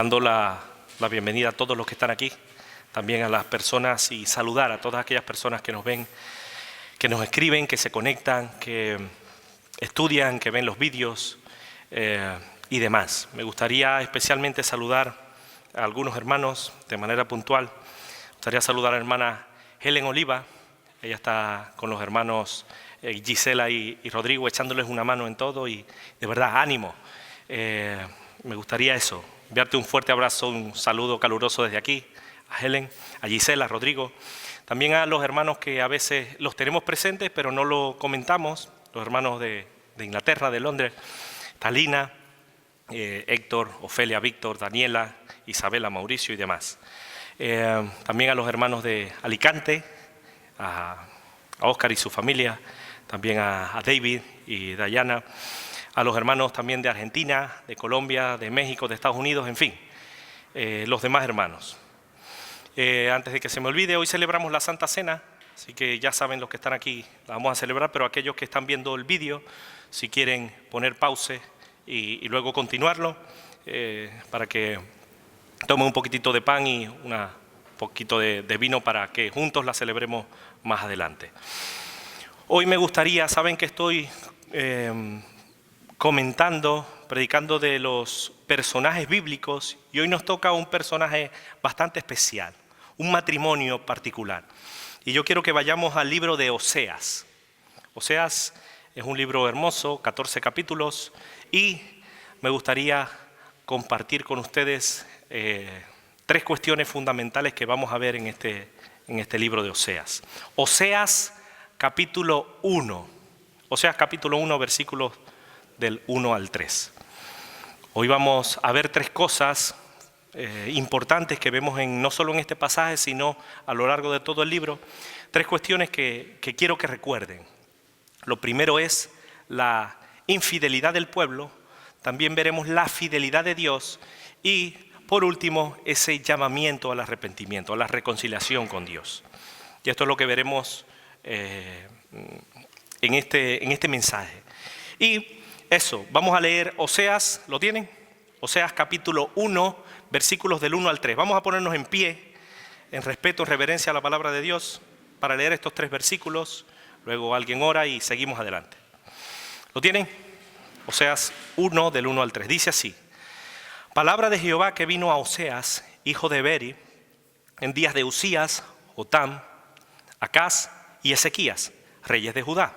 Dando la bienvenida a todos los que están aquí, también a las personas y saludar a todas aquellas personas que nos ven, que nos escriben, que se conectan, que estudian, que ven los vídeos y demás. Me gustaría especialmente saludar a algunos hermanos de manera puntual. Me gustaría saludar a la hermana Helen Oliva. Ella está con los hermanos Gisela y Rodrigo echándoles una mano en todo y de verdad, ánimo. Me gustaría eso. Enviarte un fuerte abrazo, un saludo caluroso desde aquí, a Helen, a Gisela, a Rodrigo. También a los hermanos que a veces los tenemos presentes, pero no lo comentamos, los hermanos de Inglaterra, de Londres, Talina, Héctor, Ofelia, Víctor, Daniela, Isabela, Mauricio y demás. También a los hermanos de Alicante, a Óscar y su familia, también a David y Dayana, a los hermanos también de Argentina, de Colombia, de México, de Estados Unidos, en fin, los demás hermanos. Antes de que se me olvide, hoy celebramos la Santa Cena, así que ya saben los que están aquí, la vamos a celebrar, pero aquellos que están viendo el vídeo, si quieren poner pause y luego continuarlo, para que tomen un poquitito de pan y un poquito de vino para que juntos la celebremos más adelante. Hoy me gustaría, saben que estoy predicando de los personajes bíblicos y hoy nos toca un personaje bastante especial, un matrimonio particular. Y yo quiero que vayamos al libro de Oseas. Oseas es un libro hermoso, 14 capítulos, y me gustaría compartir con ustedes tres cuestiones fundamentales que vamos a ver en este libro de Oseas. Oseas capítulo 1, Oseas capítulo 1, versículos del 1 al 3. Hoy vamos a ver tres cosas importantes que vemos no solo en este pasaje, sino a lo largo de todo el libro. Tres cuestiones que quiero que recuerden. Lo primero es la infidelidad del pueblo, también veremos la fidelidad de Dios y, por último, ese llamamiento al arrepentimiento, a la reconciliación con Dios. Y esto es lo que veremos en este mensaje. Y eso, vamos a leer Oseas, ¿lo tienen? Oseas capítulo 1, versículos del 1 al 3. Vamos a ponernos en pie, en respeto, en reverencia a la palabra de Dios, para leer estos tres versículos. Luego alguien ora y seguimos adelante. ¿Lo tienen? Oseas 1, del 1 al 3. Dice así: Palabra de Jehová que vino a Oseas, hijo de Beri, en días de Usías, Jotam, Acaz y Ezequías, reyes de Judá,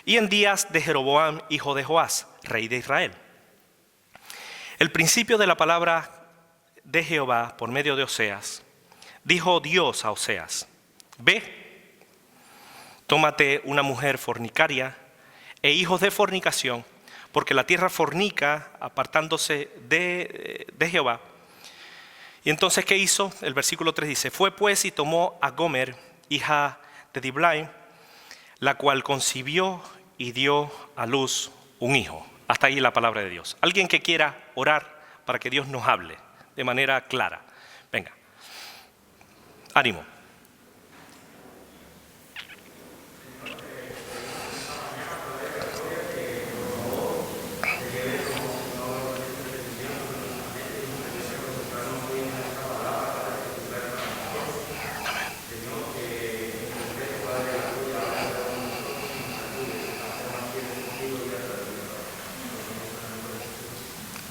y en días de Jeroboam, hijo de Joás, rey de Israel. El principio de la palabra de Jehová por medio de Oseas, dijo Dios a Oseas: Ve, tómate una mujer fornicaria e hijos de fornicación, porque la tierra fornica apartándose de Jehová. Y entonces, ¿qué hizo? El versículo 3 dice: Fue pues y tomó a Gomer, hija de Diblai, la cual concibió y dio a luz un hijo. Hasta ahí la palabra de Dios. Alguien que quiera orar para que Dios nos hable de manera clara. Venga, ánimo.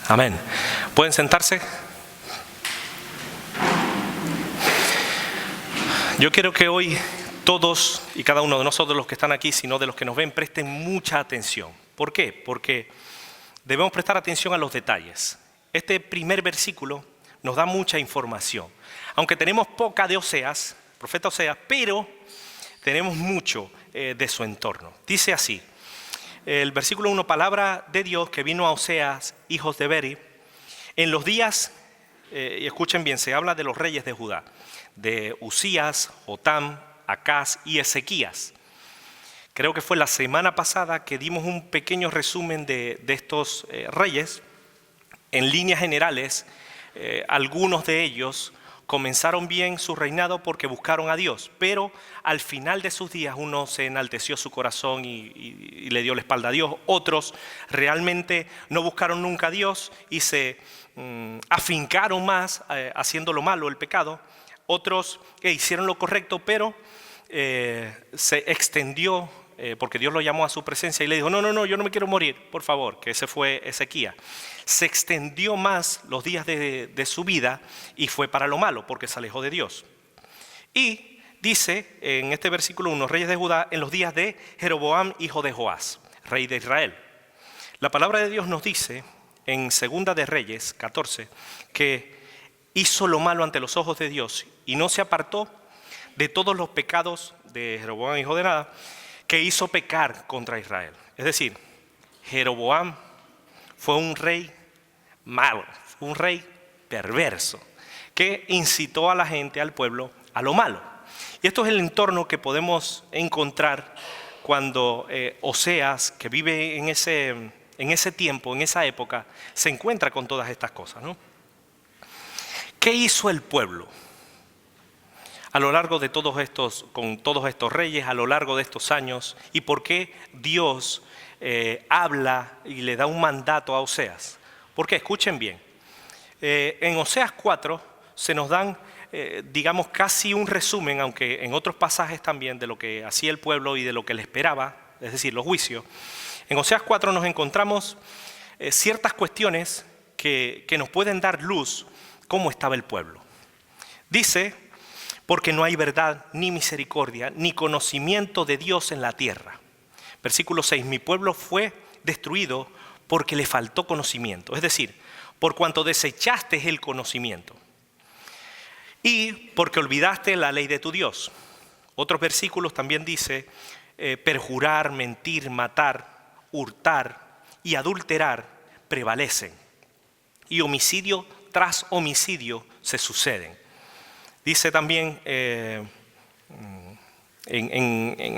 Amén. ¿Pueden sentarse? Yo quiero que hoy todos y cada uno de nosotros, los que están aquí, sino de los que nos ven, presten mucha atención. ¿Por qué? Porque debemos prestar atención a los detalles. Este primer versículo nos da mucha información. Aunque tenemos poca de Oseas, profeta Oseas, pero tenemos mucho de su entorno. Dice así: el versículo 1, palabra de Dios que vino a Oseas, hijos de Beri, en los días, y escuchen bien, se habla de los reyes de Judá, de Usías, Jotam, Acaz y Ezequías. Creo que fue la semana pasada que dimos un pequeño resumen de estos reyes. En líneas generales, algunos de ellos comenzaron bien su reinado porque buscaron a Dios, pero al final de sus días uno se enalteció su corazón y le dio la espalda a Dios. Otros realmente no buscaron nunca a Dios y se afincaron más haciendo lo malo, el pecado. Otros hicieron lo correcto, pero se extendió, porque Dios lo llamó a su presencia y le dijo, no, yo no me quiero morir, por favor, que ese fue Ezequías. Se extendió más los días de su vida y fue para lo malo, porque se alejó de Dios. Y dice en este versículo 1, reyes de Judá en los días de Jeroboam, hijo de Joás, rey de Israel. La palabra de Dios nos dice en Segunda de Reyes 14 que hizo lo malo ante los ojos de Dios y no se apartó de todos los pecados de Jeroboam, hijo de Nada, que hizo pecar contra Israel. Es decir, Jeroboam fue un rey malo, un rey perverso, que incitó a la gente, al pueblo, a lo malo. Y esto es el entorno que podemos encontrar cuando Oseas, que vive en ese tiempo, en esa época, se encuentra con todas estas cosas, ¿no? ¿Qué hizo el pueblo a lo largo de con todos estos reyes, a lo largo de estos años? ¿Y por qué Dios habla y le da un mandato a Oseas? Porque escuchen bien, en Oseas 4 se nos dan, digamos, casi un resumen, aunque en otros pasajes también, de lo que hacía el pueblo y de lo que le esperaba, es decir, los juicios. En Oseas 4 nos encontramos ciertas cuestiones que nos pueden dar luz cómo estaba el pueblo. Dice, porque no hay verdad, ni misericordia, ni conocimiento de Dios en la tierra. Versículo 6, mi pueblo fue destruido porque le faltó conocimiento. Es decir, por cuanto desechaste el conocimiento y porque olvidaste la ley de tu Dios. Otros versículos también dice, perjurar, mentir, matar, hurtar y adulterar prevalecen. Y homicidio tras homicidio se suceden. Dice también en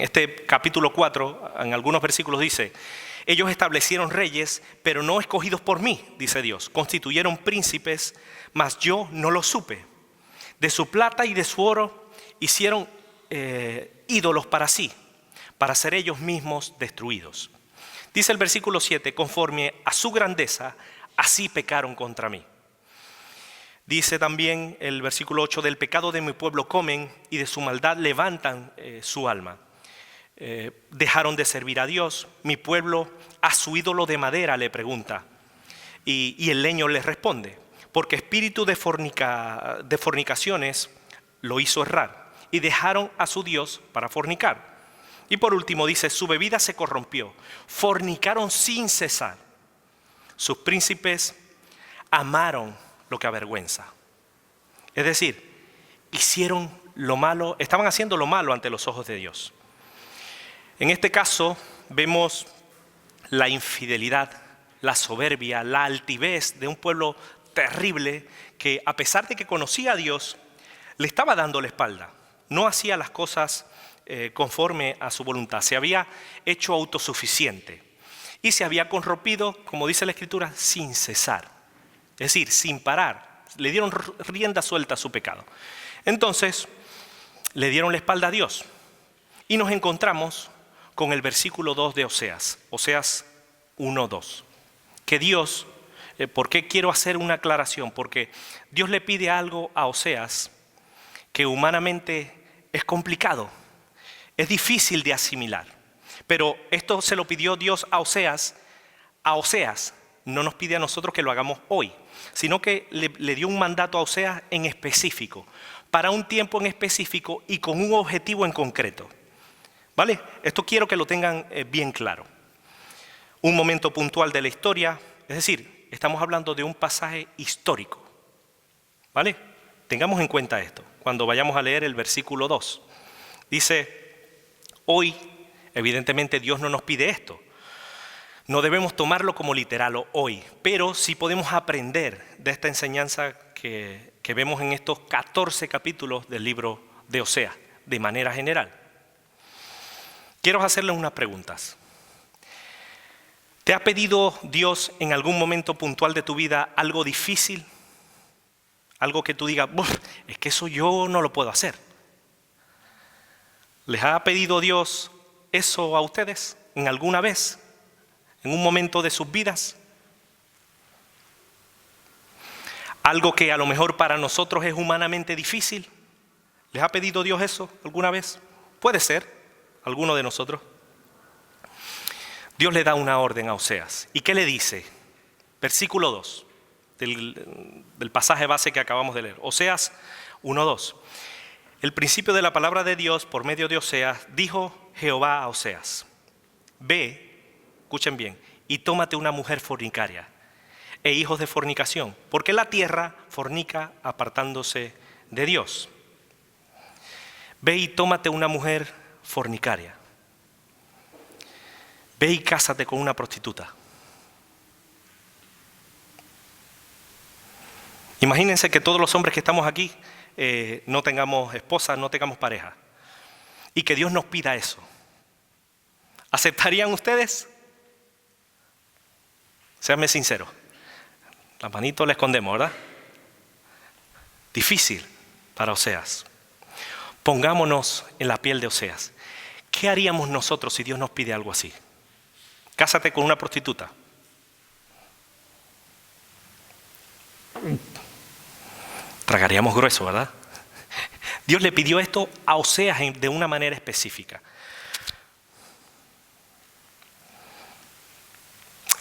este capítulo 4, en algunos versículos dice, ellos establecieron reyes, pero no escogidos por mí, dice Dios. Constituyeron príncipes, mas yo no lo supe. De su plata y de su oro hicieron ídolos para sí, para ser ellos mismos destruidos. Dice el versículo 7, conforme a su grandeza, así pecaron contra mí. Dice también el versículo 8, del pecado de mi pueblo comen y de su maldad levantan su alma. Dejaron de servir a Dios, mi pueblo a su ídolo de madera le pregunta. Y el leño le responde, porque espíritu de fornicaciones lo hizo errar y dejaron a su Dios para fornicar. Y por último dice, su bebida se corrompió, fornicaron sin cesar. Sus príncipes amaron lo que avergüenza. Es decir, hicieron lo malo, estaban haciendo lo malo ante los ojos de Dios. En este caso vemos la infidelidad, la soberbia, la altivez de un pueblo terrible que, a pesar de que conocía a Dios, le estaba dando la espalda. No hacía las cosas conforme a su voluntad. Se había hecho autosuficiente y se había corrompido, como dice la Escritura, sin cesar. Es decir, sin parar. Le dieron rienda suelta a su pecado. Entonces, le dieron la espalda a Dios. Y nos encontramos con el versículo 2 de Oseas. Oseas 1:2. Que Dios, ¿por qué quiero hacer una aclaración? Porque Dios le pide algo a Oseas que humanamente es complicado. Es difícil de asimilar. Pero esto se lo pidió Dios a Oseas. A Oseas. No nos pide a nosotros que lo hagamos hoy, sino que le dio un mandato a Oseas en específico, para un tiempo en específico y con un objetivo en concreto. ¿Vale? Esto quiero que lo tengan bien claro. Un momento puntual de la historia, es decir, estamos hablando de un pasaje histórico. ¿Vale? Tengamos en cuenta esto cuando vayamos a leer el versículo 2. Dice, hoy, evidentemente Dios no nos pide esto. No debemos tomarlo como literal hoy, pero sí podemos aprender de esta enseñanza que vemos en estos 14 capítulos del libro de Oseas, de manera general. Quiero hacerles unas preguntas. ¿Te ha pedido Dios en algún momento puntual de tu vida algo difícil? Algo que tú digas, es que eso yo no lo puedo hacer. ¿Les ha pedido Dios eso a ustedes en alguna vez? ¿En un momento de sus vidas? Algo que a lo mejor para nosotros es humanamente difícil. ¿Les ha pedido Dios eso alguna vez? Puede ser, alguno de nosotros. Dios le da una orden a Oseas. ¿Y qué le dice? Versículo 2 del pasaje base que acabamos de leer. Oseas 1:2. El principio de la palabra de Dios por medio de Oseas, dijo Jehová a Oseas: ve, escuchen bien, y tómate una mujer fornicaria e hijos de fornicación, porque la tierra fornica apartándose de Dios. Ve y tómate una mujer fornicaria. Ve y cásate con una prostituta. Imagínense que todos los hombres que estamos aquí no tengamos esposa, no tengamos pareja, y que Dios nos pida eso. ¿Aceptarían ustedes? Séanme sinceros. La manito la escondemos, ¿verdad? Difícil para Oseas. Pongámonos en la piel de Oseas. ¿Qué haríamos nosotros si Dios nos pide algo así? Cásate con una prostituta. Tragaríamos grueso, ¿verdad? Dios le pidió esto a Oseas de una manera específica.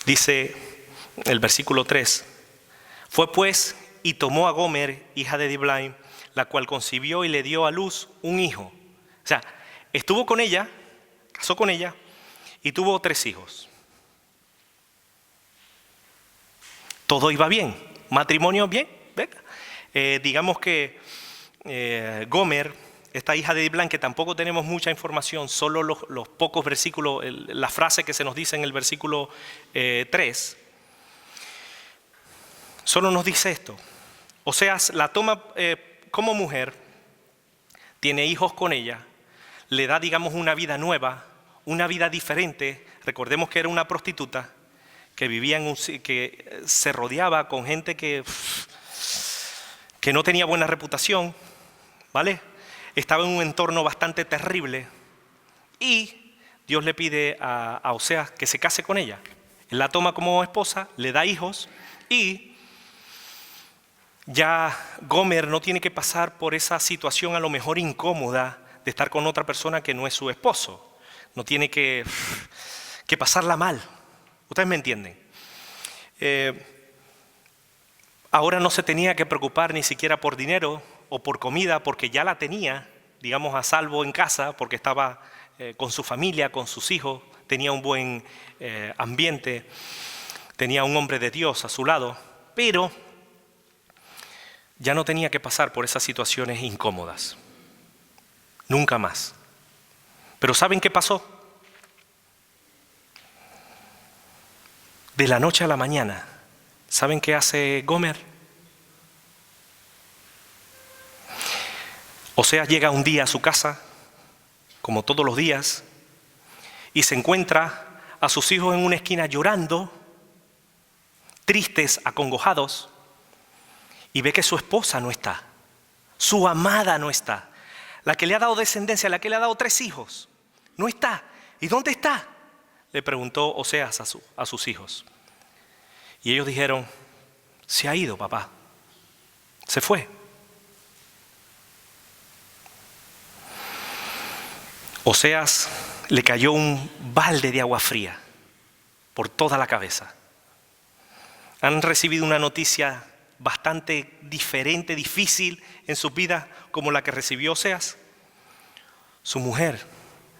Dice el versículo 3: fue pues y tomó a Gomer, hija de Diblaim, la cual concibió y le dio a luz un hijo. O sea, estuvo con ella, casó con ella y tuvo 3 hijos. Todo iba bien, matrimonio bien, ¿verdad? Digamos que Gomer, esta hija de Diblaim, que tampoco tenemos mucha información, solo los pocos versículos, la frase que se nos dice en el versículo 3, solo nos dice esto. Oseas la toma como mujer, tiene hijos con ella, le da, digamos, una vida nueva, una vida diferente. Recordemos que era una prostituta que vivía que se rodeaba con gente que no tenía buena reputación, ¿vale? Estaba en un entorno bastante terrible y Dios le pide a Oseas que se case con ella. Él la toma como esposa, le da hijos y ya Gomer no tiene que pasar por esa situación a lo mejor incómoda de estar con otra persona que no es su esposo. No tiene que pasarla mal. Ustedes me entienden. Ahora no se tenía que preocupar ni siquiera por dinero o por comida, porque ya la tenía, digamos, a salvo en casa, porque estaba con su familia, con sus hijos, tenía un buen ambiente, tenía un hombre de Dios a su lado, pero ya no tenía que pasar por esas situaciones incómodas. Nunca más. Pero ¿saben qué pasó? De la noche a la mañana, ¿saben qué hace Gomer? Oseas llega un día a su casa, como todos los días, y se encuentra a sus hijos en una esquina llorando, tristes, acongojados, y ve que su esposa no está, su amada no está, la que le ha dado descendencia, la que le ha dado 3 hijos, no está. ¿Y dónde está?, le preguntó Oseas a sus hijos. Y ellos dijeron: se ha ido, papá, se fue. Oseas le cayó un balde de agua fría por toda la cabeza. Han recibido una noticia bastante diferente, difícil en sus vidas, como la que recibió Oseas. Su mujer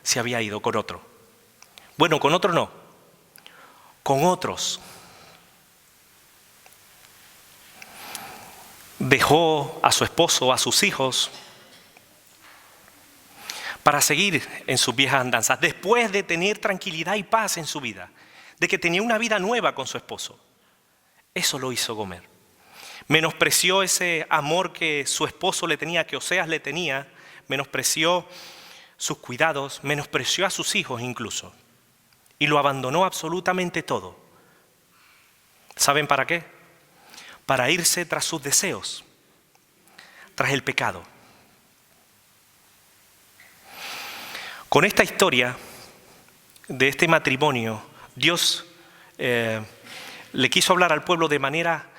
se había ido con otro. Bueno, con otro no, con otros. Dejó a su esposo, a sus hijos, para seguir en sus viejas andanzas, después de tener tranquilidad y paz en su vida, de que tenía una vida nueva con su esposo. Eso lo hizo Gomer. Menospreció ese amor que su esposo le tenía, que Oseas le tenía, menospreció sus cuidados, menospreció a sus hijos incluso, y lo abandonó absolutamente todo. ¿Saben para qué? Para irse tras sus deseos, tras el pecado. Con esta historia de este matrimonio, Dios le quiso hablar al pueblo de manera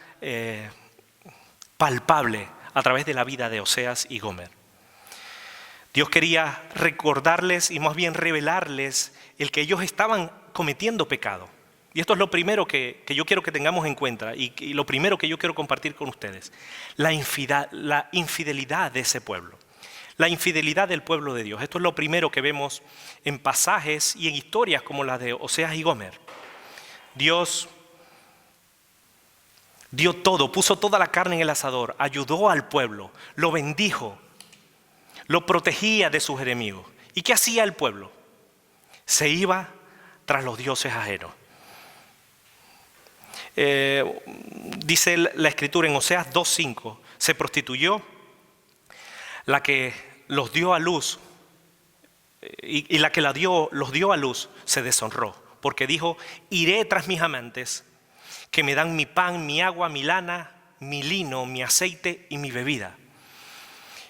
palpable a través de la vida de Oseas y Gomer. Dios quería recordarles y más bien revelarles el que ellos estaban cometiendo pecado. Y esto es lo primero que yo quiero que tengamos en cuenta y lo primero que yo quiero compartir con ustedes. La infidelidad de ese pueblo. La infidelidad del pueblo de Dios. Esto es lo primero que vemos en pasajes y en historias como las de Oseas y Gomer. Dios dio todo, puso toda la carne en el asador, ayudó al pueblo, lo bendijo, lo protegía de sus enemigos. ¿Y qué hacía el pueblo? Se iba tras los dioses ajenos. Dice la Escritura en Oseas 2:5, se prostituyó la que los dio a luz y la que los dio a luz se deshonró, porque dijo: iré tras mis amantes que me dan mi pan, mi agua, mi lana, mi lino, mi aceite y mi bebida.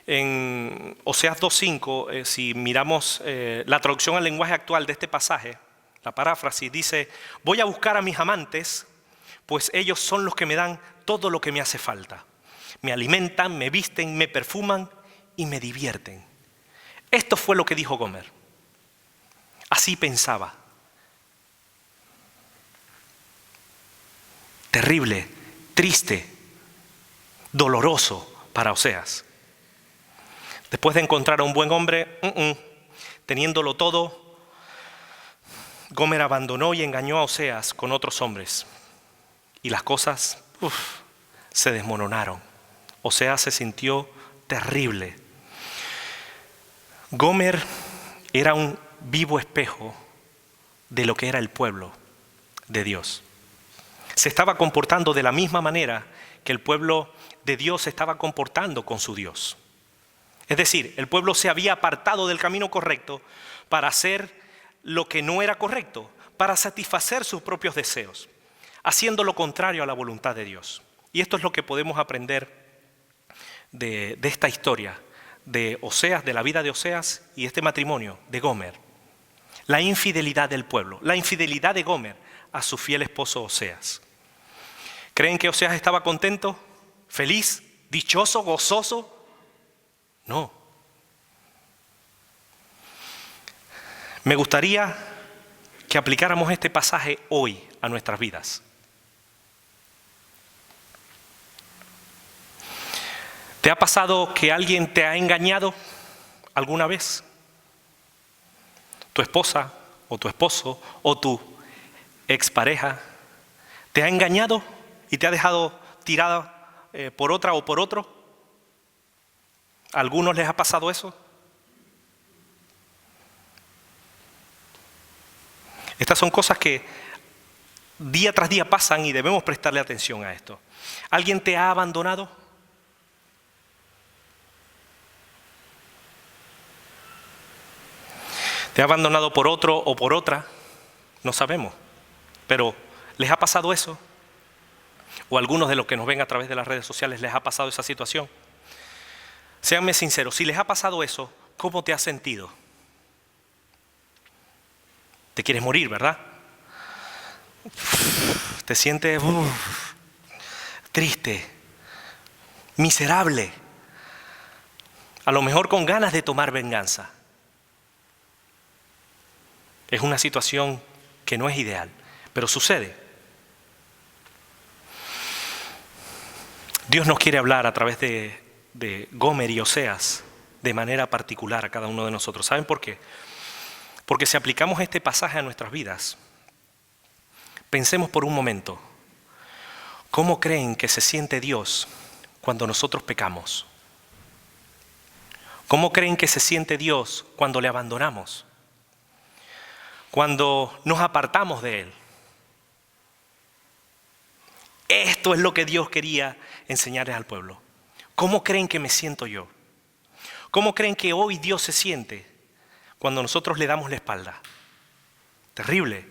En Oseas 2:5, si miramos la traducción al lenguaje actual de este pasaje, la paráfrasis dice: voy a buscar a mis amantes, pues ellos son los que me dan todo lo que me hace falta. Me alimentan, me visten, me perfuman y me divierten. Esto fue lo que dijo Gomer. Así pensaba. Terrible, triste, doloroso para Oseas. Después de encontrar a un buen hombre, teniéndolo todo, Gomer abandonó y engañó a Oseas con otros hombres. Y las cosas se desmoronaron. Oseas se sintió terrible. Gomer era un vivo espejo de lo que era el pueblo de Dios. Se estaba comportando de la misma manera que el pueblo de Dios se estaba comportando con su Dios. Es decir, el pueblo se había apartado del camino correcto para hacer lo que no era correcto, para satisfacer sus propios deseos, haciendo lo contrario a la voluntad de Dios. Y esto es lo que podemos aprender de esta historia de Oseas, de la vida de Oseas y este matrimonio de Gomer. La infidelidad del pueblo, la infidelidad de Gomer a su fiel esposo Oseas. ¿Creen que Oseas estaba contento, feliz, dichoso, gozoso? No. Me gustaría que aplicáramos este pasaje hoy a nuestras vidas. ¿Te ha pasado que alguien te ha engañado alguna vez? Tu esposa o tu esposo o tu expareja te ha engañado y te ha dejado tirada por otra o por otro. ¿A algunos les ha pasado eso? Estas son cosas que día tras día pasan y debemos prestarle atención a esto. ¿Alguien te ha abandonado? ¿Te ha abandonado por otro o por otra? No sabemos. Pero ¿les ha pasado eso? ¿O a algunos de los que nos ven a través de las redes sociales les ha pasado esa situación? Séanme sinceros, si les ha pasado eso, ¿cómo te has sentido? Te quieres morir, ¿verdad? Te sientes triste, miserable, a lo mejor con ganas de tomar venganza. Es una situación que no es ideal, pero sucede. Dios nos quiere hablar a través de Gomer y Oseas de manera particular a cada uno de nosotros. ¿Saben por qué? Porque si aplicamos este pasaje a nuestras vidas, pensemos por un momento, ¿cómo creen que se siente Dios cuando nosotros pecamos? ¿Cómo creen que se siente Dios cuando le abandonamos? Cuando nos apartamos de Él. Esto es lo que Dios quería enseñarles al pueblo. ¿Cómo creen que me siento yo? ¿Cómo creen que hoy Dios se siente cuando nosotros le damos la espalda? Terrible.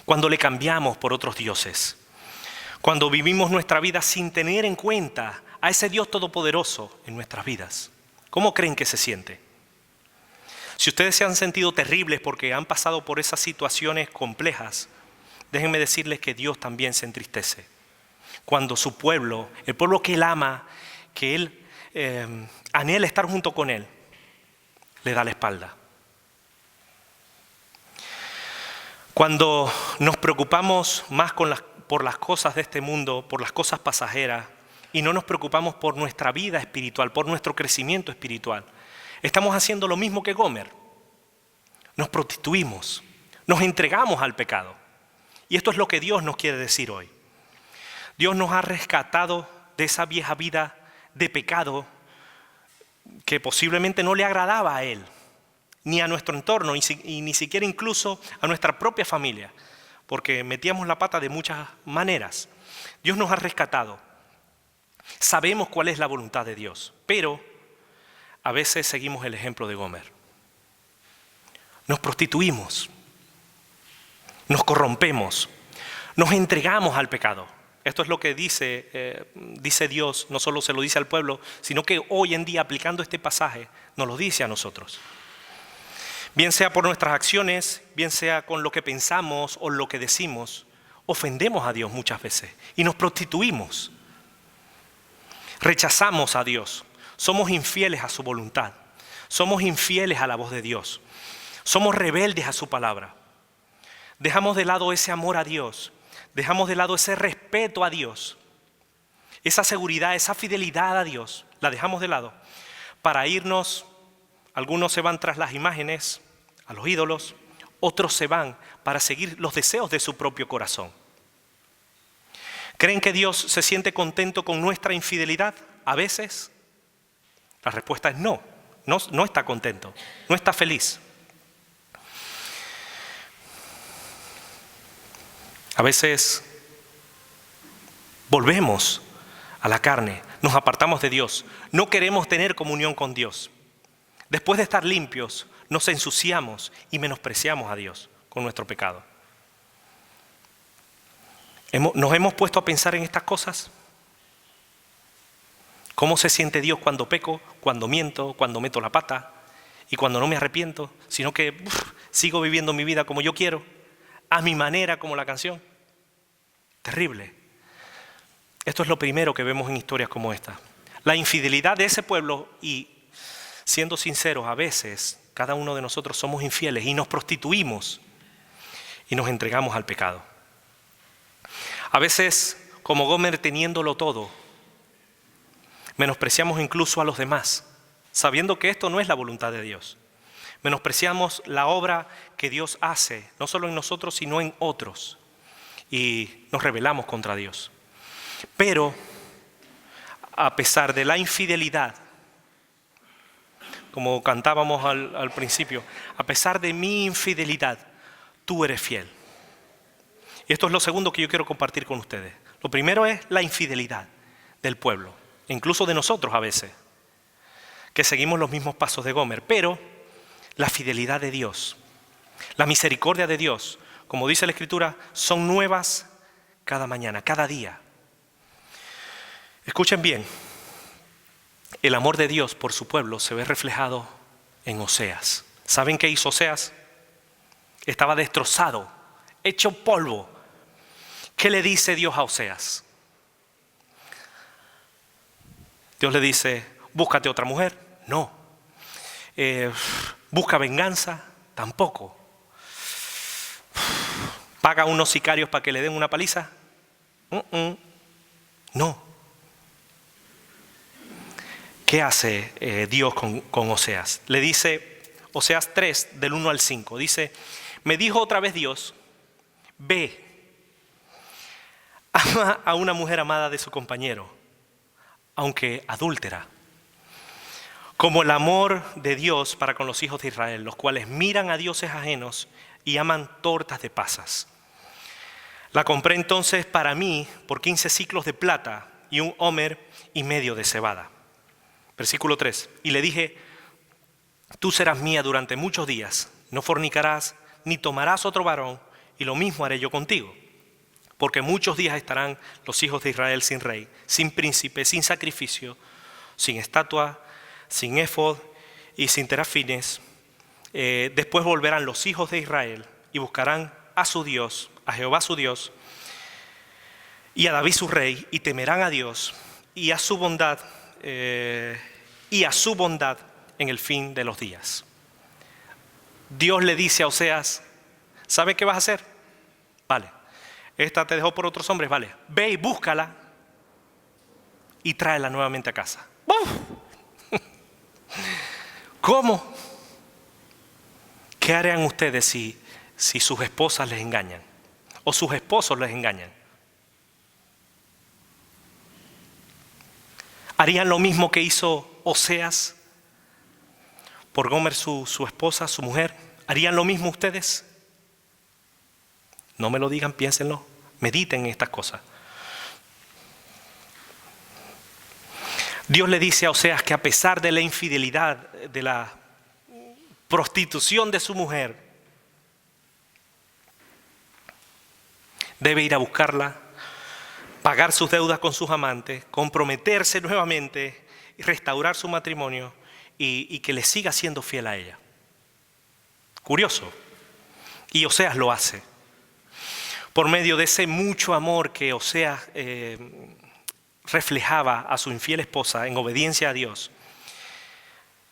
Cuando le cambiamos por otros dioses. Cuando vivimos nuestra vida sin tener en cuenta a ese Dios todopoderoso en nuestras vidas. ¿Cómo creen que se siente? Si ustedes se han sentido terribles porque han pasado por esas situaciones complejas, déjenme decirles que Dios también se entristece. Cuando su pueblo, el pueblo que él ama, que él anhela estar junto con él, le da la espalda. Cuando nos preocupamos más por las cosas de este mundo, por las cosas pasajeras, y no nos preocupamos por nuestra vida espiritual, por nuestro crecimiento espiritual, estamos haciendo lo mismo que Gomer. Nos prostituimos, nos entregamos al pecado. Y esto es lo que Dios nos quiere decir hoy. Dios nos ha rescatado de esa vieja vida de pecado que posiblemente no le agradaba a Él, ni a nuestro entorno, y ni siquiera incluso a nuestra propia familia, porque metíamos la pata de muchas maneras. Dios nos ha rescatado. Sabemos cuál es la voluntad de Dios, pero a veces seguimos el ejemplo de Gomer. Nos prostituimos, nos corrompemos, nos entregamos al pecado. Esto es lo que dice Dios, no solo se lo dice al pueblo, sino que hoy en día, aplicando este pasaje, nos lo dice a nosotros. Bien sea por nuestras acciones, bien sea con lo que pensamos o lo que decimos, ofendemos a Dios muchas veces y nos prostituimos. Rechazamos a Dios, somos infieles a su voluntad, somos infieles a la voz de Dios, somos rebeldes a su palabra. Dejamos de lado ese amor a Dios, dejamos de lado ese respeto a Dios, esa seguridad, esa fidelidad a Dios, la dejamos de lado para irnos. Algunos se van tras las imágenes, a los ídolos, otros se van para seguir los deseos de su propio corazón. ¿Creen que Dios se siente contento con nuestra infidelidad? A veces la respuesta es no, no está contento, no está feliz. A veces volvemos a la carne, nos apartamos de Dios, no queremos tener comunión con Dios. Después de estar limpios, nos ensuciamos y menospreciamos a Dios con nuestro pecado. ¿Nos hemos puesto a pensar en estas cosas? ¿Cómo se siente Dios cuando peco, cuando miento, cuando meto la pata y cuando no me arrepiento, sino que sigo viviendo mi vida como yo quiero, a mi manera, como la canción? Terrible. Esto es lo primero que vemos en historias como esta. La infidelidad de ese pueblo, y siendo sinceros, a veces cada uno de nosotros somos infieles y nos prostituimos y nos entregamos al pecado. A veces, como Gomer, teniéndolo todo, menospreciamos incluso a los demás, sabiendo que esto no es la voluntad de Dios. Menospreciamos la obra que Dios hace, no solo en nosotros, sino en otros, y nos rebelamos contra Dios. Pero, a pesar de la infidelidad, como cantábamos al principio, a pesar de mi infidelidad, tú eres fiel. Y esto es lo segundo que yo quiero compartir con ustedes. Lo primero es la infidelidad del pueblo, incluso de nosotros a veces, que seguimos los mismos pasos de Gomer, pero la fidelidad de Dios, la misericordia de Dios, como dice la Escritura, son nuevas cada mañana, cada día. Escuchen bien, el amor de Dios por su pueblo se ve reflejado en Oseas. ¿Saben qué hizo Oseas? Estaba destrozado, hecho polvo. ¿Qué le dice Dios a Oseas? Dios le dice, búscate otra mujer. No. Busca venganza. Tampoco. Paga a unos sicarios para que le den una paliza. No. ¿Qué hace Dios con Oseas? Le dice, Oseas 3, del 1 al 5, dice, me dijo otra vez Dios, ve, ama a una mujer amada de su compañero, aunque adúltera, como el amor de Dios para con los hijos de Israel, los cuales miran a dioses ajenos y aman tortas de pasas. La compré entonces para mí por 15 siclos de plata y 1 homer y medio de cebada. Versículo 3, y le dije, tú serás mía durante muchos días, no fornicarás, ni tomarás otro varón, y lo mismo haré yo contigo. Porque muchos días estarán los hijos de Israel sin rey, sin príncipe, sin sacrificio, sin estatua, sin éfod y sin terafines. Después volverán los hijos de Israel y buscarán a su Dios, a Jehová su Dios, y a David su rey, y temerán a Dios y a su bondad en el fin de los días. Dios le dice a Oseas, ¿sabe qué vas a hacer? Vale. Esta te dejó por otros hombres, vale. Ve y búscala y tráela nuevamente a casa. ¡Uf! ¿Cómo? ¿Qué harían ustedes si sus esposas les engañan? O sus esposos les engañan. ¿Harían lo mismo que hizo Oseas por Gomer, su esposa, su mujer? ¿Harían lo mismo ustedes? No me lo digan, piénsenlo, mediten en estas cosas. Dios le dice a Oseas que a pesar de la infidelidad, de la prostitución de su mujer, debe ir a buscarla, pagar sus deudas con sus amantes, comprometerse nuevamente, restaurar su matrimonio y que le siga siendo fiel a ella. Curioso. Y Oseas lo hace. Por medio de ese mucho amor que Oseas reflejaba a su infiel esposa en obediencia a Dios,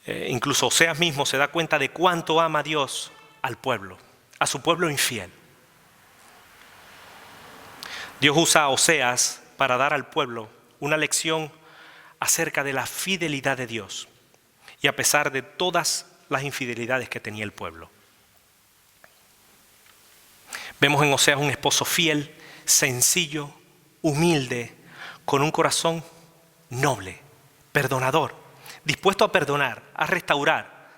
incluso Oseas mismo se da cuenta de cuánto ama a Dios al pueblo, a su pueblo infiel. Dios usa a Oseas para dar al pueblo una lección acerca de la fidelidad de Dios y a pesar de todas las infidelidades que tenía el pueblo. Vemos en Oseas un esposo fiel, sencillo, humilde, con un corazón noble, perdonador, dispuesto a perdonar, a restaurar,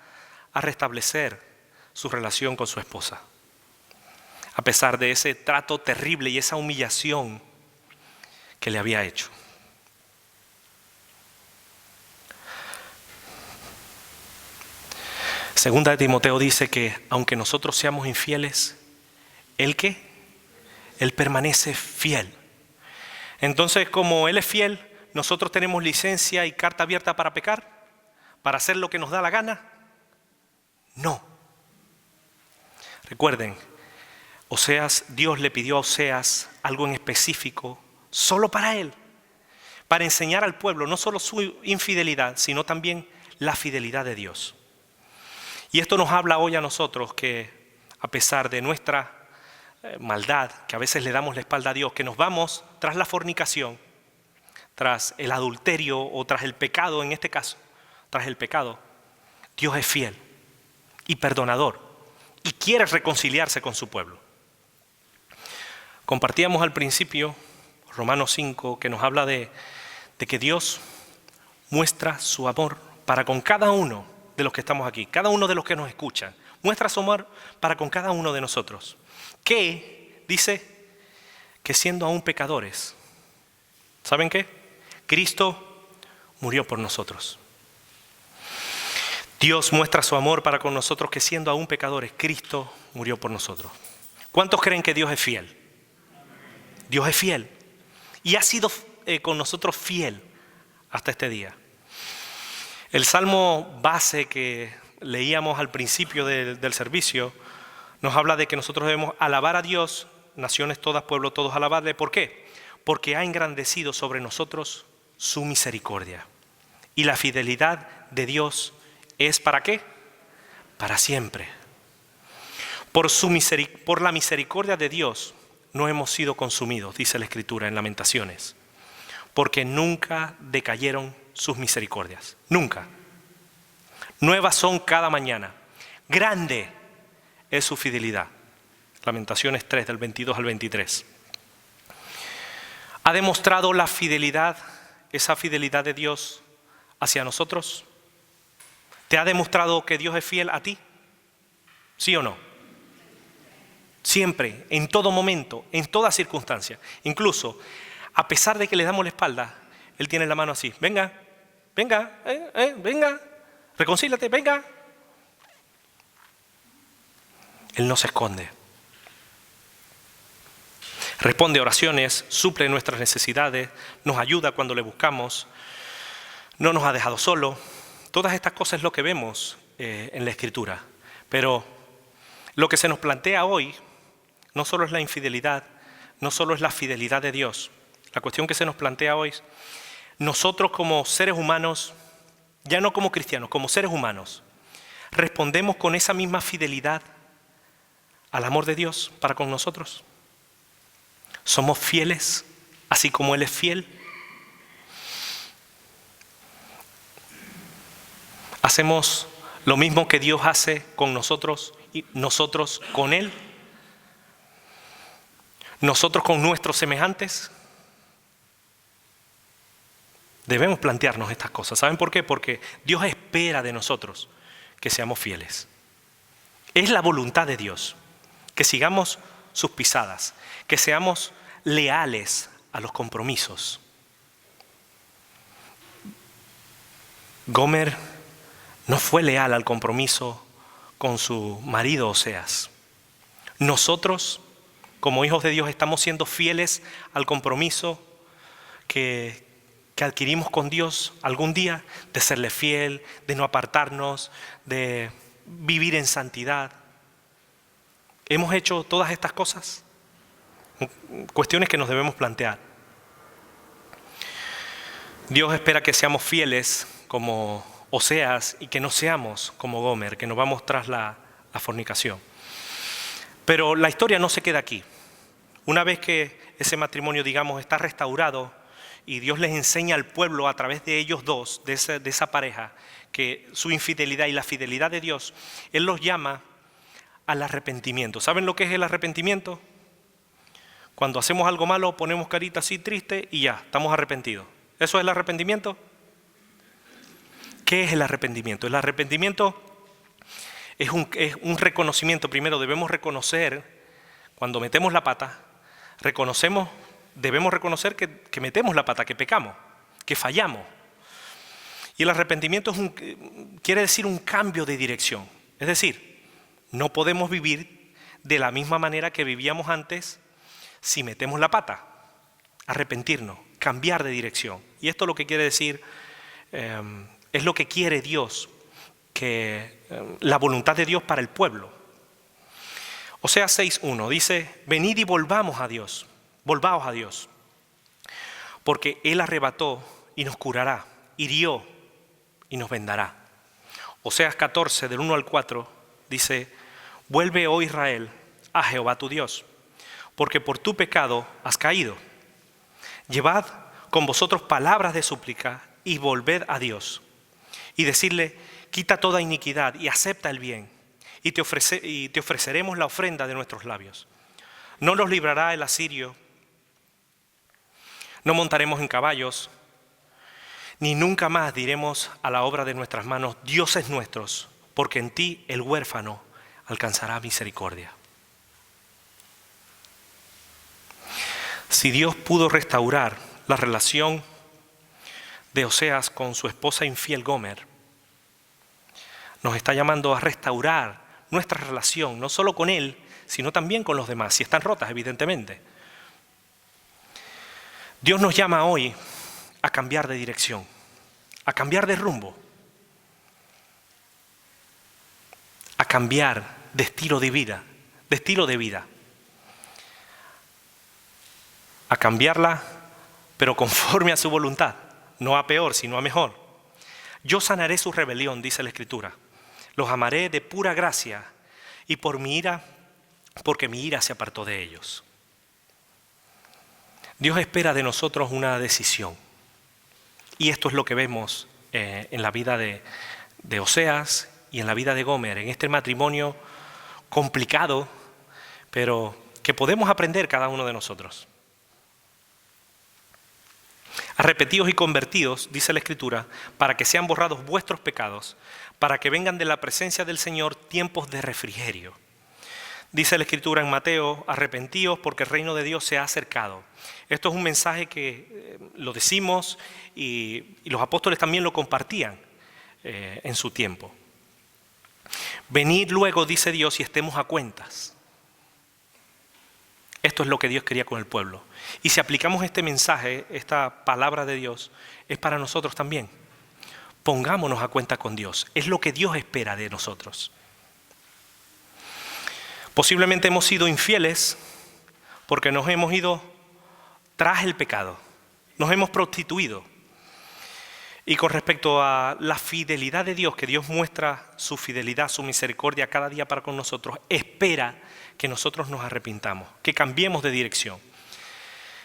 a restablecer su relación con su esposa. A pesar de ese trato terrible y esa humillación que le había hecho. Segunda de Timoteo dice que aunque nosotros seamos infieles, ¿Él qué? Él permanece fiel. Entonces, como Él es fiel, ¿nosotros tenemos licencia y carta abierta para pecar? ¿Para hacer lo que nos da la gana? No. Recuerden, Dios le pidió a Oseas algo en específico, solo para él, para enseñar al pueblo no solo su infidelidad, sino también la fidelidad de Dios. Y esto nos habla hoy a nosotros que a pesar de nuestra maldad, que a veces le damos la espalda a Dios, que nos vamos tras la fornicación, tras el adulterio o tras el pecado, en este caso, tras el pecado, Dios es fiel y perdonador y quiere reconciliarse con su pueblo. Compartíamos al principio Romanos 5, que nos habla de que Dios muestra su amor para con cada uno de los que estamos aquí, cada uno de los que nos escuchan, muestra su amor para con cada uno de nosotros. Que dice que siendo aún pecadores, ¿saben qué? Cristo murió por nosotros. Dios muestra su amor para con nosotros que siendo aún pecadores, Cristo murió por nosotros. ¿Cuántos creen que Dios es fiel? Dios es fiel y ha sido con nosotros fiel hasta este día. El salmo base que leíamos al principio del servicio nos habla de que nosotros debemos alabar a Dios, naciones todas, pueblos todos, alabarle. ¿Por qué? Porque ha engrandecido sobre nosotros su misericordia. Y la fidelidad de Dios es ¿para qué? Para siempre. Por la misericordia de Dios no hemos sido consumidos, dice la Escritura en Lamentaciones, porque nunca decayeron sus misericordias. Nunca. Nuevas son cada mañana. Grande es su fidelidad. Lamentaciones 3, del 22 al 23. ¿Ha demostrado la fidelidad, esa fidelidad de Dios hacia nosotros? ¿Te ha demostrado que Dios es fiel a ti? ¿Sí o no? Siempre, en todo momento, en toda circunstancia. Incluso, a pesar de que le damos la espalda, Él tiene la mano así. Venga, venga, venga, reconcíliate, venga. Él no se esconde. Responde oraciones, suple nuestras necesidades, nos ayuda cuando le buscamos, no nos ha dejado solo. Todas estas cosas es lo que vemos en la Escritura. Pero lo que se nos plantea hoy no solo es la infidelidad, no solo es la fidelidad de Dios, la cuestión que se nos plantea hoy, nosotros como seres humanos, ya no como cristianos, como seres humanos, ¿respondemos con esa misma fidelidad al amor de Dios para con nosotros? ¿Somos fieles así como Él es fiel? ¿Hacemos lo mismo que Dios hace con nosotros y nosotros con Él? ¿Nosotros con nuestros semejantes? Debemos plantearnos estas cosas. ¿Saben por qué? Porque Dios espera de nosotros que seamos fieles. Es la voluntad de Dios que sigamos sus pisadas, que seamos leales a los compromisos. Gomer no fue leal al compromiso con su marido Oseas. Nosotros, como hijos de Dios, estamos siendo fieles al compromiso que adquirimos con Dios algún día, de serle fiel, de no apartarnos, de vivir en santidad. ¿Hemos hecho todas estas cosas? Cuestiones que nos debemos plantear. Dios espera que seamos fieles como Oseas y que no seamos como Gomer, que nos vamos tras la fornicación. Pero la historia no se queda aquí. Una vez que ese matrimonio, digamos, está restaurado y Dios les enseña al pueblo a través de ellos dos, de esa pareja, que su infidelidad y la fidelidad de Dios, Él los llama al arrepentimiento. ¿Saben lo que es el arrepentimiento? Cuando hacemos algo malo, ponemos carita así triste y ya, estamos arrepentidos. ¿Eso es el arrepentimiento? ¿Qué es el arrepentimiento? El arrepentimiento es un reconocimiento. Primero debemos reconocer, cuando metemos la pata, debemos reconocer que metemos la pata, que pecamos, que fallamos. Y el arrepentimiento quiere decir un cambio de dirección. Es decir, no podemos vivir de la misma manera que vivíamos antes si metemos la pata. Arrepentirnos, cambiar de dirección. Y esto lo que quiere decir, es lo que quiere Dios, la voluntad de Dios para el pueblo. Oseas 6:1 dice: venid y volvamos a Dios, volvaos a Dios, porque Él arrebató y nos curará, hirió y nos vendará. Oseas 14, del 1 al 4, dice: vuelve, oh Israel, a Jehová tu Dios, porque por tu pecado has caído. Llevad con vosotros palabras de súplica y volved a Dios. Y decirle: quita toda iniquidad y acepta el bien, y te ofreceremos la ofrenda de nuestros labios. No nos librará el asirio, no montaremos en caballos, ni nunca más diremos a la obra de nuestras manos: dioses nuestros, porque en ti el huérfano alcanzará misericordia. Si Dios pudo restaurar la relación de Oseas con su esposa infiel Gomer, nos está llamando a restaurar nuestra relación, no solo con Él, sino también con los demás, si están rotas, evidentemente. Dios nos llama hoy a cambiar de dirección, a cambiar de rumbo, a cambiar de estilo de vida, a cambiarla, pero conforme a su voluntad, no a peor, sino a mejor. Yo sanaré su rebelión, dice la Escritura. Los amaré de pura gracia y porque mi ira se apartó de ellos. Dios espera de nosotros una decisión. Y esto es lo que vemos en la vida de Oseas y en la vida de Gomer, en este matrimonio complicado, pero que podemos aprender cada uno de nosotros. Arrepentidos y convertidos, dice la Escritura, para que sean borrados vuestros pecados, para que vengan de la presencia del Señor tiempos de refrigerio. Dice la Escritura en Mateo: arrepentíos porque el reino de Dios se ha acercado. Esto es un mensaje que lo decimos y los apóstoles también lo compartían en su tiempo. Venid luego, dice Dios, y estemos a cuentas. Esto es lo que Dios quería con el pueblo. Y si aplicamos este mensaje, esta palabra de Dios, es para nosotros también. Pongámonos a cuenta con Dios. Es lo que Dios espera de nosotros. Posiblemente hemos sido infieles porque nos hemos ido tras el pecado. Nos hemos prostituido. Y con respecto a la fidelidad de Dios, que Dios muestra su fidelidad, su misericordia cada día para con nosotros, espera que nosotros nos arrepintamos, que cambiemos de dirección,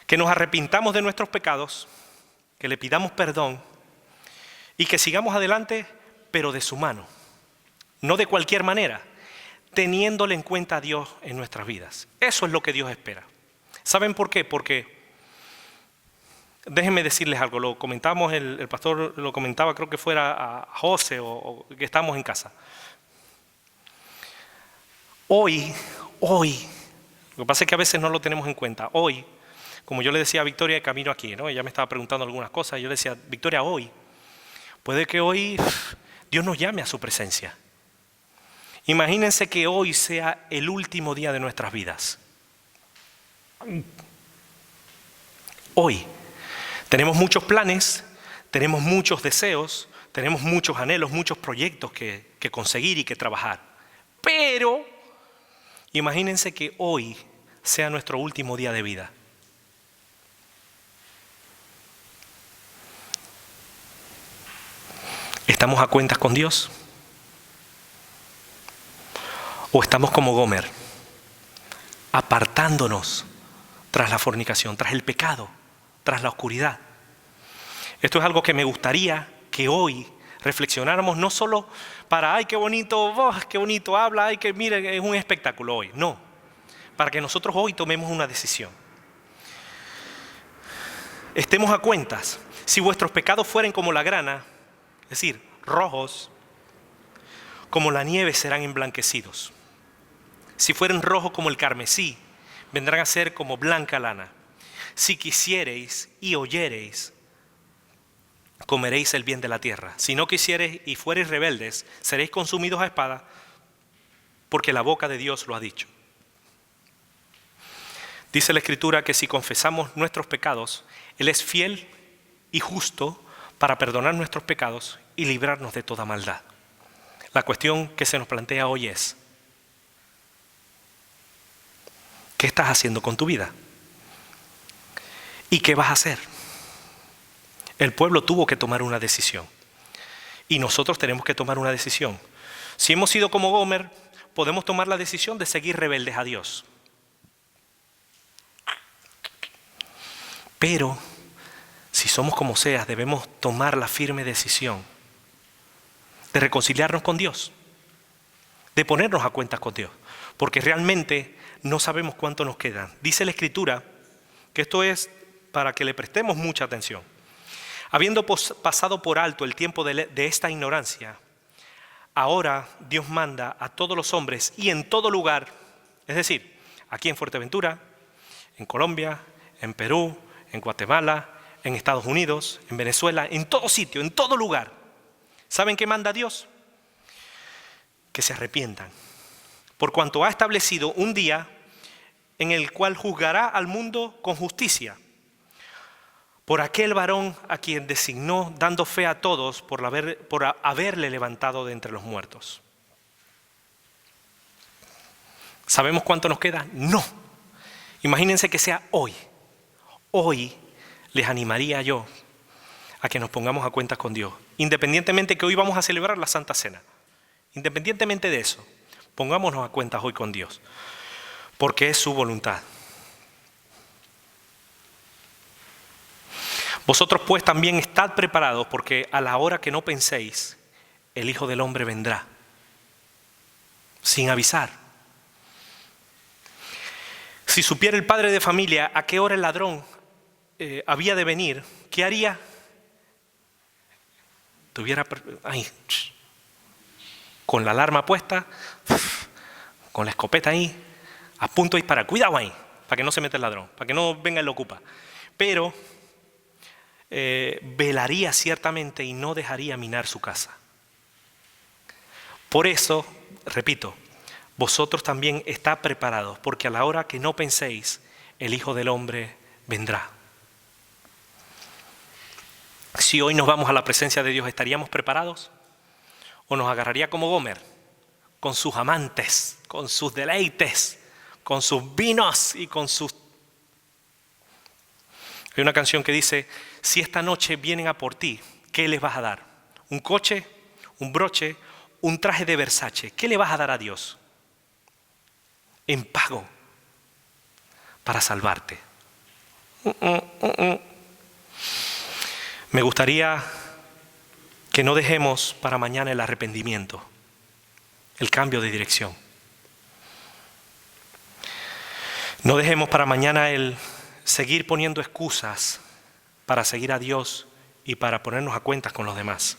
que nos arrepintamos de nuestros pecados, que le pidamos perdón y que sigamos adelante, pero de su mano, no de cualquier manera, teniéndole en cuenta a Dios en nuestras vidas. Eso es lo que Dios espera. ¿Saben por qué? Porque déjenme decirles algo, lo comentamos, el pastor lo comentaba, creo que fuera a José o que estamos en casa. Hoy, lo que pasa es que a veces no lo tenemos en cuenta. Hoy, como yo le decía a Victoria de camino aquí, ¿no? Ella me estaba preguntando algunas cosas y yo le decía, Victoria, puede que hoy Dios nos llame a su presencia. Imagínense que hoy sea el último día de nuestras vidas. Hoy. Tenemos muchos planes, tenemos muchos deseos, tenemos muchos anhelos, muchos proyectos que conseguir y que trabajar. Pero imagínense que hoy sea nuestro último día de vida. ¿Estamos a cuentas con Dios? ¿O estamos como Gomer, apartándonos tras la fornicación, tras el pecado, tras la oscuridad? Esto es algo que me gustaría que hoy reflexionáramos, no solo para, ay, qué bonito habla, ay, que mire, es un espectáculo hoy. No, para que nosotros hoy tomemos una decisión. Estemos a cuentas. Si vuestros pecados fueren como la grana, es decir, rojos, como la nieve serán emblanquecidos. Si fueren rojos como el carmesí, vendrán a ser como blanca lana. Si quisiereis y oyereis, comeréis el bien de la tierra. Si no quisiereis y fuereis rebeldes, seréis consumidos a espada, porque la boca de Dios lo ha dicho. Dice la Escritura que si confesamos nuestros pecados, Él es fiel y justo para perdonar nuestros pecados y librarnos de toda maldad. La cuestión que se nos plantea hoy es, ¿qué estás haciendo con tu vida? ¿Y qué vas a hacer? El pueblo tuvo que tomar una decisión. Y nosotros tenemos que tomar una decisión. Si hemos sido como Gomer, podemos tomar la decisión de seguir rebeldes a Dios. Pero, si somos como Oseas, debemos tomar la firme decisión de reconciliarnos con Dios, de ponernos a cuentas con Dios, porque realmente no sabemos cuánto nos queda. Dice la Escritura que esto es para que le prestemos mucha atención. Habiendo pasado por alto el tiempo de esta ignorancia, ahora Dios manda a todos los hombres y en todo lugar, es decir, aquí en Fuerteventura, en Colombia, en Perú, en Guatemala, en Estados Unidos, en Venezuela, en todo sitio, en todo lugar. ¿Saben qué manda Dios? Que se arrepientan, por cuanto ha establecido un día en el cual juzgará al mundo con justicia, por aquel varón a quien designó, dando fe a todos por haberle levantado de entre los muertos. ¿Sabemos cuánto nos queda? No. Imagínense que sea hoy. Hoy les animaría yo a que nos pongamos a cuentas con Dios. Independientemente que hoy vamos a celebrar la Santa Cena. Independientemente de eso, pongámonos a cuentas hoy con Dios. Porque es su voluntad. Vosotros pues también estad preparados, porque a la hora que no penséis, el Hijo del Hombre vendrá, sin avisar. Si supiera el padre de familia a qué hora el ladrón había de venir, ¿qué haría? Con la alarma puesta, con la escopeta ahí, a punto de disparar. Cuidado ahí, para que no se meta el ladrón, para que no venga y lo ocupa. Pero velaría ciertamente y no dejaría minar su casa. Por eso, repito, vosotros también estad preparados, porque a la hora que no penséis, el Hijo del Hombre vendrá. Si hoy nos vamos a la presencia de Dios, ¿estaríamos preparados? ¿O nos agarraría como Gomer, con sus amantes, con sus deleites, con sus vinos y con sus... Hay una canción que dice, si esta noche vienen a por ti, ¿qué les vas a dar? ¿Un coche? ¿Un broche? ¿Un traje de Versace? ¿Qué le vas a dar a Dios en pago para salvarte? Me gustaría que no dejemos para mañana el arrepentimiento, el cambio de dirección. No dejemos para mañana el seguir poniendo excusas para seguir a Dios y para ponernos a cuentas con los demás.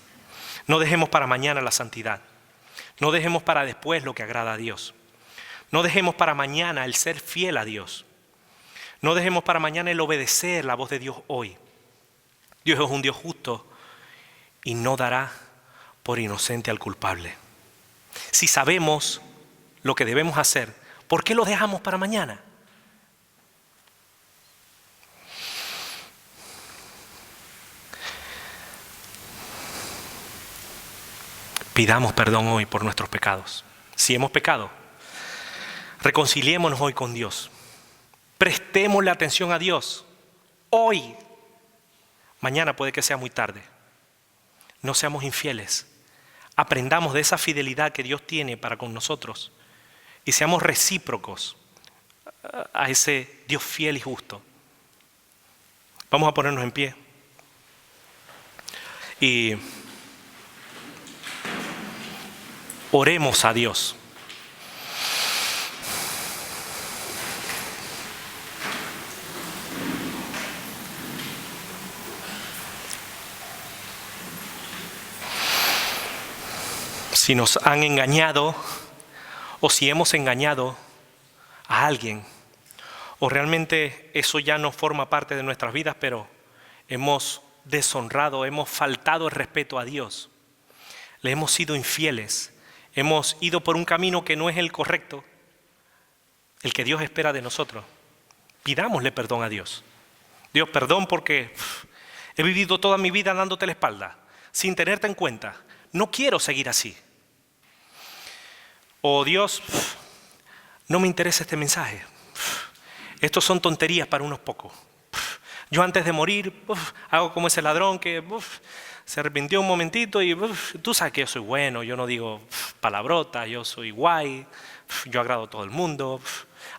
No dejemos para mañana la santidad. No dejemos para después lo que agrada a Dios. No dejemos para mañana el ser fiel a Dios. No dejemos para mañana el obedecer la voz de Dios hoy. Dios es un Dios justo y no dará por inocente al culpable. Si sabemos lo que debemos hacer, ¿por qué lo dejamos para mañana? Pidamos perdón hoy por nuestros pecados. Si hemos pecado, reconciliémonos hoy con Dios. Prestémosle atención a Dios hoy. Mañana puede que sea muy tarde. No seamos infieles. Aprendamos de esa fidelidad que Dios tiene para con nosotros y seamos recíprocos a ese Dios fiel y justo. Vamos a ponernos en pie y oremos a Dios. Si nos han engañado o si hemos engañado a alguien o realmente eso ya no forma parte de nuestras vidas, pero hemos deshonrado, hemos faltado el respeto a Dios, le hemos sido infieles, hemos ido por un camino que no es el correcto, el que Dios espera de nosotros. Pidámosle perdón a Dios. Dios, perdón porque he vivido toda mi vida dándote la espalda, sin tenerte en cuenta. No quiero seguir así. O Dios, no me interesa este mensaje. Estos son tonterías para unos pocos. Yo antes de morir, hago como ese ladrón que se arrepintió un momentito y tú sabes que yo soy bueno, yo no digo palabrotas, yo soy guay, yo agrado a todo el mundo,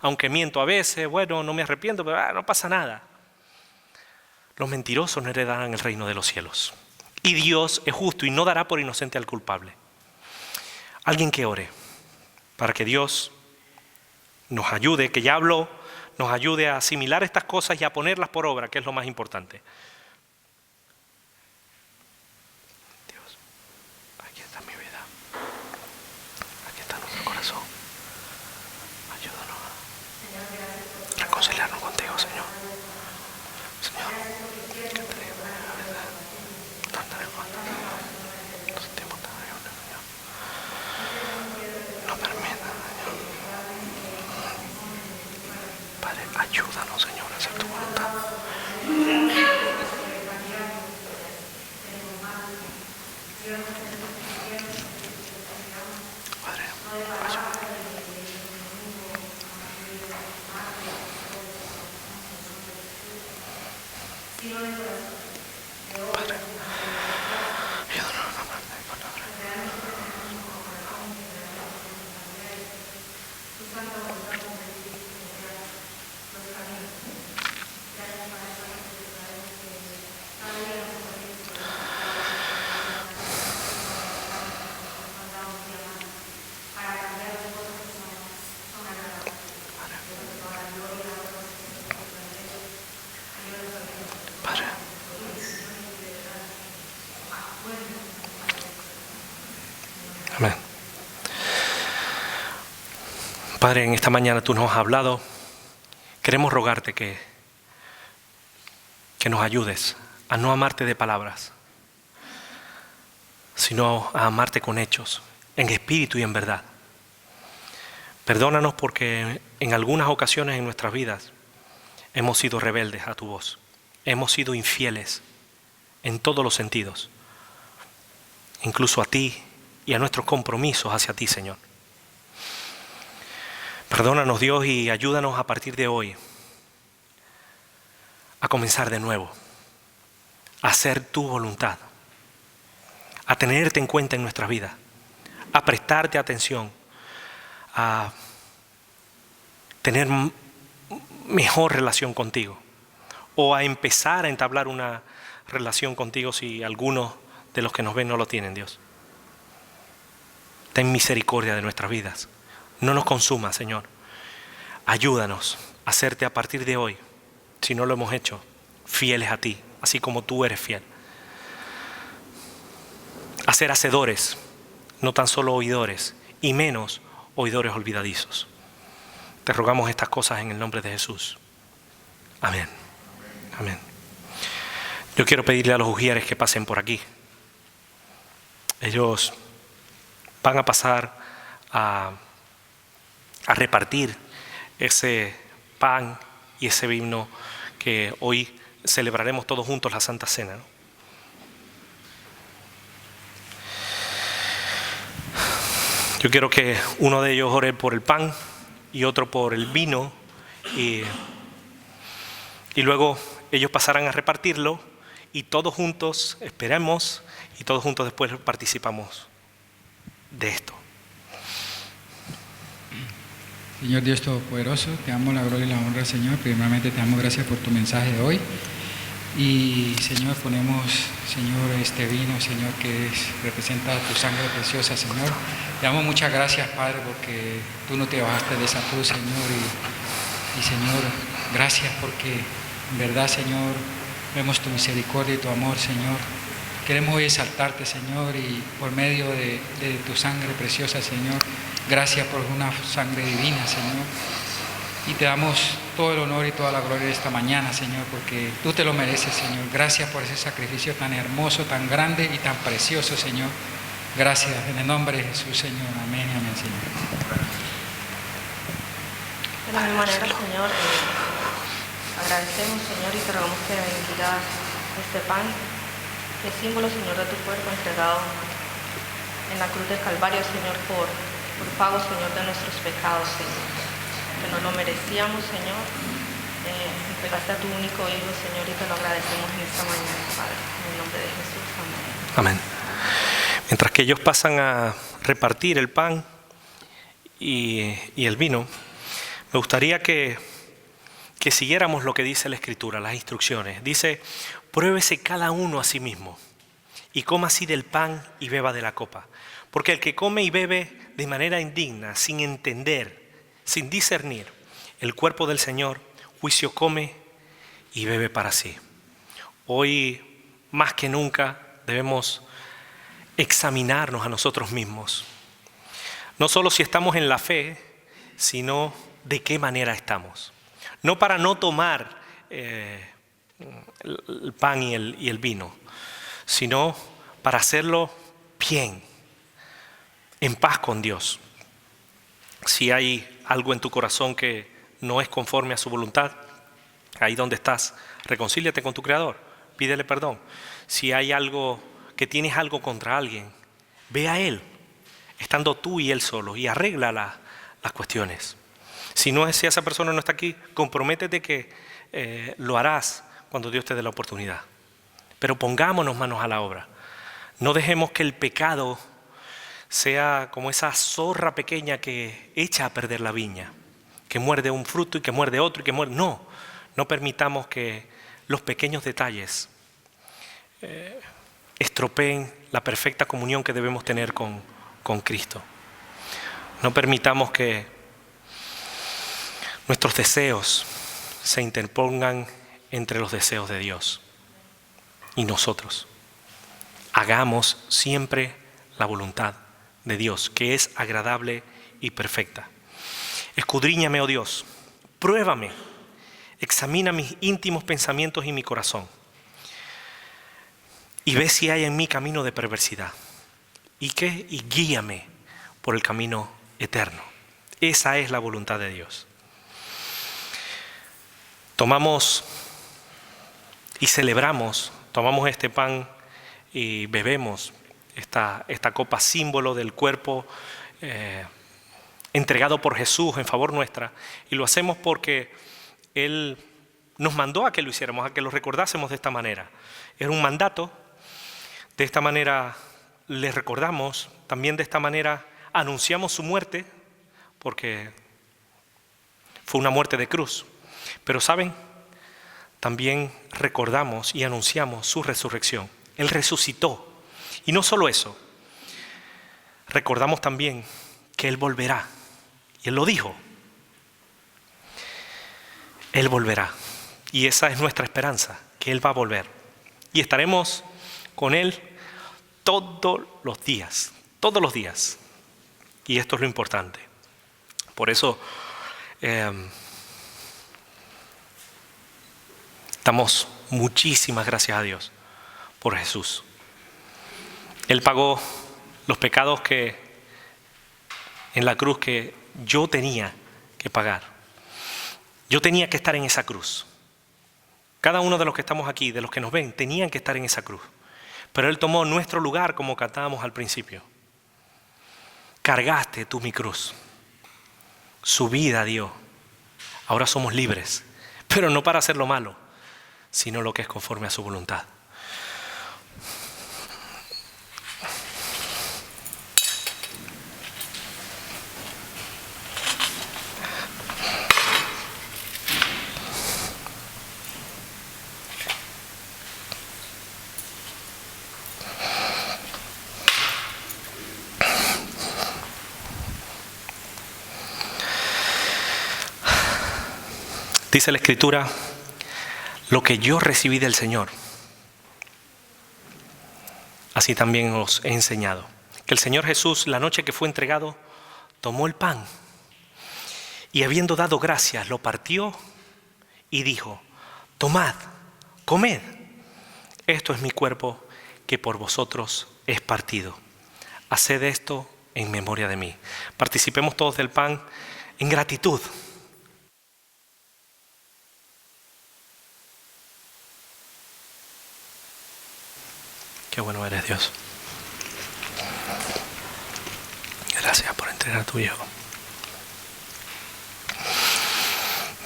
aunque miento a veces, bueno, no me arrepiento, pero no pasa nada. Los mentirosos no heredarán el reino de los cielos. Y Dios es justo y no dará por inocente al culpable. Alguien que ore para que Dios nos ayude, que ya habló, nos ayude a asimilar estas cosas y a ponerlas por obra, que es lo más importante. Dios, aquí está mi vida. Aquí está nuestro corazón. Ayúdanos a reconciliarnos contigo, Señor. Señor, que te digo la verdad. No estaré cuando nos sentimos tan reunidos, Señor. No permita, Señor. Padre, ayúdanos, Señor, a hacer tu voluntad. Padre, ayúdanos. Padre, ayúdanos a amarte de palabra. Padre. Amén. Padre, en esta mañana tú nos has hablado. Queremos rogarte que nos ayudes a no amarte de palabras, sino a amarte con hechos, en espíritu y en verdad. Perdónanos porque en algunas ocasiones en nuestras vidas hemos sido rebeldes a tu voz. Hemos sido infieles en todos los sentidos, incluso a ti y a nuestros compromisos hacia ti, Señor. Perdónanos, Dios, y ayúdanos a partir de hoy a comenzar de nuevo, a hacer tu voluntad, a tenerte en cuenta en nuestras vidas, a prestarte atención, a tener mejor relación contigo, o a empezar a entablar una relación contigo si algunos de los que nos ven no lo tienen, Dios. Ten misericordia de nuestras vidas. No nos consuma, Señor. Ayúdanos a hacerte a partir de hoy, si no lo hemos hecho, fieles a ti, así como tú eres fiel. A ser hacedores, no tan solo oidores, y menos oidores olvidadizos. Te rogamos estas cosas en el nombre de Jesús. Amén. Amén. Yo quiero pedirle a los ujieres que pasen por aquí. Ellos van a pasar a repartir ese pan y ese vino que hoy celebraremos todos juntos la Santa Cena, ¿no? Yo quiero que uno de ellos ore por el pan y otro por el vino, y luego ellos pasarán a repartirlo y todos juntos esperemos y todos juntos después participamos de esto. Señor Dios Todopoderoso, te damos la gloria y la honra, Señor. Primeramente te damos gracias por tu mensaje de hoy. Y Señor, ponemos, Señor, este vino, Señor, que representa tu sangre preciosa, Señor. Te damos muchas gracias, Padre, porque tú no te bajaste de esa cruz, Señor. Y Señor, gracias porque en verdad, Señor, vemos tu misericordia y tu amor, Señor. Queremos hoy exaltarte, Señor, y por medio de tu sangre preciosa, Señor. Gracias por una sangre divina, Señor. Y te damos todo el honor y toda la gloria de esta mañana, Señor, porque tú te lo mereces, Señor. Gracias por ese sacrificio tan hermoso, tan grande y tan precioso, Señor. Gracias, en el nombre de Jesús, Señor. Amén y amén, Señor. De la misma manera, Señor, agradecemos, Señor, y te rogamos que bendigas este pan, el símbolo, Señor, de tu cuerpo entregado en la cruz del Calvario, Señor, por pago, Señor, de nuestros pecados, Señor, que no lo merecíamos, Señor. Entregaste a tu único Hijo, Señor, y te lo agradecemos en esta mañana, Padre, en el nombre de Jesús. Amén. Amén. Mientras que ellos pasan a repartir el pan y el vino, me gustaría que siguiéramos lo que dice la Escritura, las instrucciones. Dice: pruébese cada uno a sí mismo y coma así del pan y beba de la copa. Porque el que come y bebe de manera indigna, sin entender, sin discernir el cuerpo del Señor, juicio come y bebe para sí. Hoy, más que nunca, debemos examinarnos a nosotros mismos. No solo si estamos en la fe, sino de qué manera estamos. No para no tomar el pan y el vino, sino para hacerlo bien, en paz con Dios. Si hay algo en tu corazón que no es conforme a su voluntad, ahí donde estás, reconcíliate con tu Creador, pídele perdón. Si hay algo, que tienes algo contra alguien, ve a Él, estando tú y Él solos, y arregla las cuestiones. Si esa persona no está aquí, comprométete que lo harás cuando Dios te dé la oportunidad. Pero pongámonos manos a la obra. No dejemos que el pecado sea como esa zorra pequeña que echa a perder la viña, que muerde un fruto y que muerde otro y que muerde. No permitamos que los pequeños detalles estropeen la perfecta comunión que debemos tener con Cristo. No permitamos que nuestros deseos se interpongan entre los deseos de Dios y nosotros. Hagamos siempre la voluntad de Dios, que es agradable y perfecta. Escudriñame, oh Dios, pruébame, examina mis íntimos pensamientos y mi corazón, y ve si hay en mí camino de perversidad, y guíame por el camino eterno. Esa es la voluntad de Dios. Tomamos y celebramos, tomamos este pan y bebemos esta copa, símbolo del cuerpo entregado por Jesús en favor nuestra, y lo hacemos porque Él nos mandó a que lo hiciéramos, a que lo recordásemos de esta manera. Era un mandato. De esta manera le recordamos, también de esta manera anunciamos su muerte, porque fue una muerte de cruz. Pero ¿saben? También recordamos y anunciamos su resurrección. Él resucitó. Y no solo eso, recordamos también que Él volverá. Y Él lo dijo. Él volverá. Y esa es nuestra esperanza, que Él va a volver. Y estaremos con Él todos los días. Todos los días. Y esto es lo importante. Por eso damos muchísimas gracias a Dios por Jesús. Él pagó los pecados que en la cruz que yo tenía que pagar. Yo tenía que estar en esa cruz. Cada uno de los que estamos aquí, de los que nos ven, tenían que estar en esa cruz. Pero Él tomó nuestro lugar, como cantábamos al principio. Cargaste tú mi cruz. Su vida dio. Ahora somos libres, pero no para hacer lo malo, sino lo que es conforme a su voluntad. Dice la Escritura, lo que yo recibí del Señor, así también os he enseñado. Que el Señor Jesús, la noche que fue entregado, tomó el pan y habiendo dado gracias, lo partió y dijo, tomad, comed, esto es mi cuerpo que por vosotros es partido. Haced esto en memoria de mí. Participemos todos del pan en gratitud. Qué bueno eres, Dios. Gracias por entregar a tu Hijo.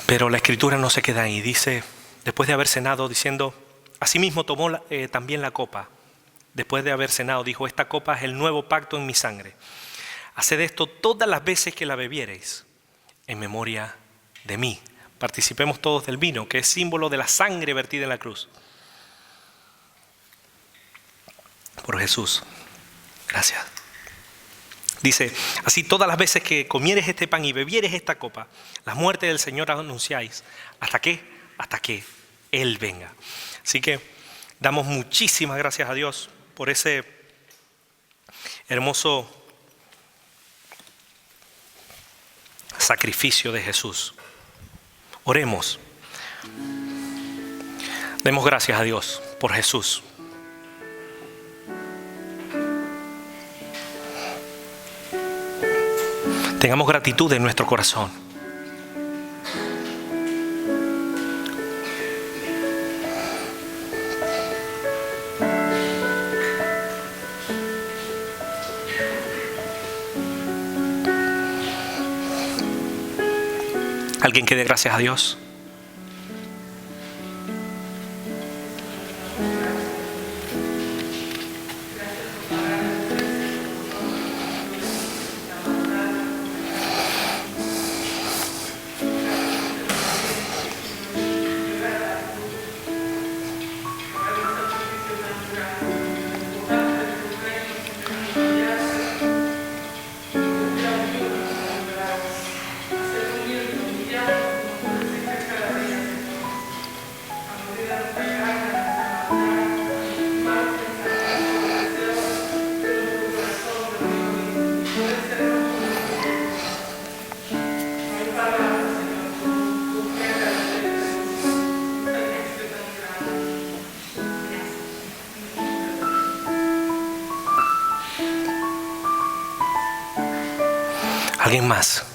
Pero la Escritura no se queda ahí. Dice, después de haber cenado, diciendo, asimismo tomó también la copa. Después de haber cenado, dijo, esta copa es el nuevo pacto en mi sangre. Haced esto todas las veces que la bebiereis, en memoria de mí. Participemos todos del vino, que es símbolo de la sangre vertida en la cruz. Por Jesús. Gracias. Dice, así todas las veces que comieres este pan y bebieres esta copa, la muerte del Señor anunciáis. ¿Hasta qué? Hasta que Él venga. Así que damos muchísimas gracias a Dios por ese hermoso sacrificio de Jesús. Oremos. Demos gracias a Dios por Jesús. Tengamos gratitud en nuestro corazón. ¿Alguien que dé gracias a Dios? ¿Alguien más?